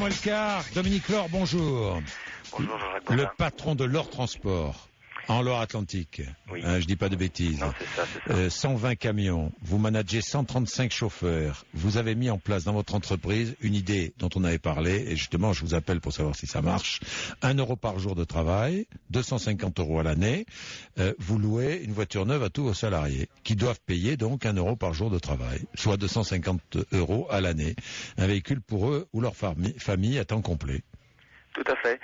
moins le quart. Dominique Laure, bonjour. Bonjour Jean-Jacques Le Bourdin. patron de Laure Transport, en Loire-Atlantique. Oui. Je dis pas de bêtises. Non, c'est ça. 120 camions. Vous managez 135 chauffeurs. Vous avez mis en place dans votre entreprise une idée dont on avait parlé, et justement, je vous appelle pour savoir si ça marche. 1 euro par jour de travail, 250 euros à l'année. Vous louez une voiture neuve à tous vos salariés, qui doivent payer donc 1 euro par jour de travail, soit 250 euros à l'année. Un véhicule pour eux ou leur famille à temps complet. Tout à fait.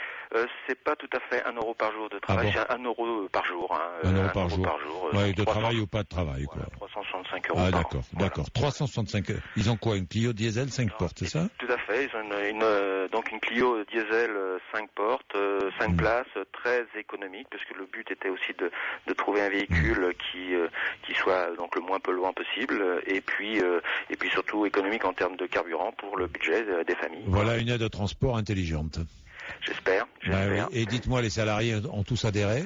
C'est pas tout à fait 1 euro par jour de travail, Ah bon? c'est 1 euro par jour. 1 euro par jour. Ouais, de 300, travail ou pas de travail, quoi. Voilà, 365 euros Ah, par d'accord, an. Voilà. d'accord. 365 euros. Ils ont quoi, une Clio diesel 5 portes, c'est ça? Tout à fait. Ils ont donc une Clio diesel 5 portes, 5 places, très économique, parce que le but était aussi de trouver un véhicule qui soit donc le moins polluant possible, et puis surtout économique en termes de carburant pour le budget des familles. Voilà une aide au transport intelligente. J'espère. Bah oui. Et dites-moi, les salariés ont tous adhéré?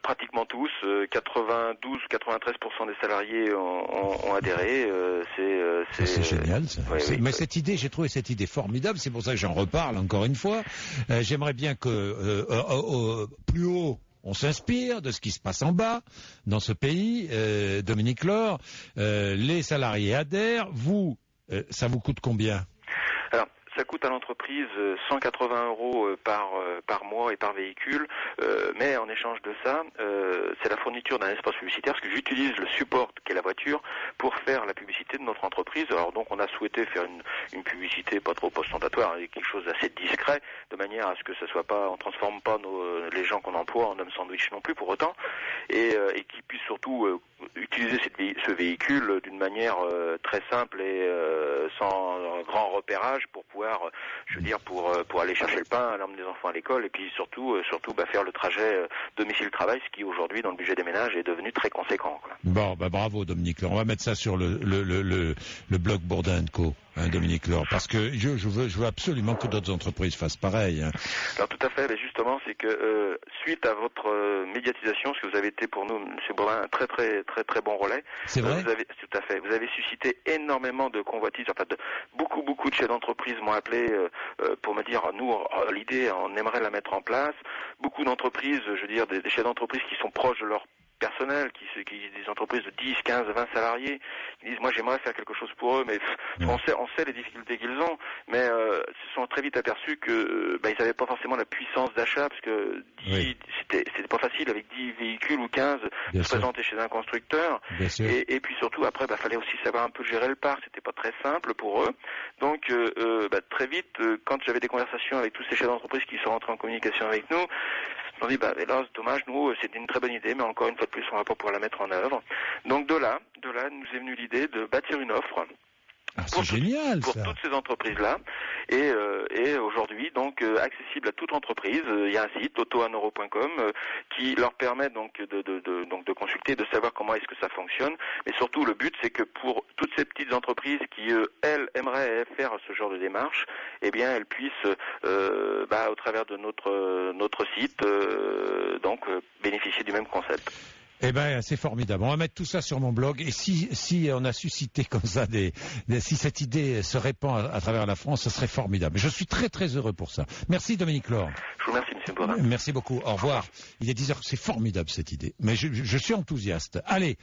Pratiquement tous, 92-93% des salariés ont adhéré. C'est génial, ça. Oui. Mais cette idée, j'ai trouvé cette idée formidable. C'est pour ça que j'en reparle encore une fois. J'aimerais bien que plus haut, on s'inspire de ce qui se passe en bas, dans ce pays, Dominique Laure. Les salariés adhèrent. Vous, ça vous coûte combien? Alors, ça coûte à l'entreprise 180 euros par mois et par véhicule, mais en échange de ça, c'est la fourniture d'un espace publicitaire, parce que j'utilise le support qu'est la voiture pour faire la publicité de notre entreprise. Alors donc on a souhaité faire une publicité pas trop ostentatoire, quelque chose d'assez discret, de manière à ce que ça soit pas, on transforme pas les gens qu'on emploie en hommes sandwich non plus pour autant, et qui puissent surtout utiliser ce véhicule d'une manière très simple et sans grand repérage pour pouvoir, pour aller chercher le pain, l'emmener les enfants à l'école, et puis surtout faire le trajet domicile-travail, ce qui aujourd'hui dans le budget des ménages est devenu très conséquent, quoi. Bon, bravo Dominique Laure. On va mettre ça sur le blog Bourdin & Co. Dominique Laure, parce que je veux absolument que d'autres entreprises fassent pareil. Alors tout à fait, mais justement, c'est que suite à votre médiatisation, parce que vous avez été pour nous, Monsieur Bourdin, un très très très très bon relais. C'est vrai. Tout à fait. Vous avez suscité énormément de convoitises. En fait, beaucoup de chefs d'entreprise m'ont appelé pour me dire, nous, l'idée, on aimerait la mettre en place. Beaucoup d'entreprises, des chefs d'entreprise qui sont proches de leur personnel, des entreprises de 10, 15, 20 salariés, qui disent, moi j'aimerais faire quelque chose pour eux, mais on sait les difficultés qu'ils ont, mais se sont très vite aperçus que ils n'avaient pas forcément la puissance d'achat, parce que c'était pas facile avec 10 véhicules ou 15 de se présenter chez un constructeur, et puis surtout après fallait aussi savoir un peu gérer le parc, c'était pas très simple pour eux, donc très vite, quand j'avais des conversations avec tous ces chefs d'entreprise qui sont rentrés en communication avec nous, on dit là c'est dommage, nous c'était une très bonne idée, mais encore une fois de plus on va pas pouvoir la mettre en œuvre. Donc de là nous est venue l'idée de bâtir une offre pour toutes ces entreprises-là, et aujourd'hui donc accessible à toute entreprise. Il y a un site auto1euro.com qui leur permet donc de consulter, de savoir comment est-ce que ça fonctionne, mais surtout le but c'est que pour toutes ces petites entreprises qui elles aimeraient faire ce genre de démarche, eh bien elles puissent au travers de notre site bénéficier du même concept. Eh ben, c'est formidable. On va mettre tout ça sur mon blog. Et si on a suscité comme ça si cette idée se répand à travers la France, ce serait formidable. Je suis très très heureux pour ça. Merci Dominique Laure. Je vous remercie Monsieur Bourdin. Merci beaucoup. Au revoir. Il est 10h. C'est formidable cette idée. Mais je suis enthousiaste. Allez.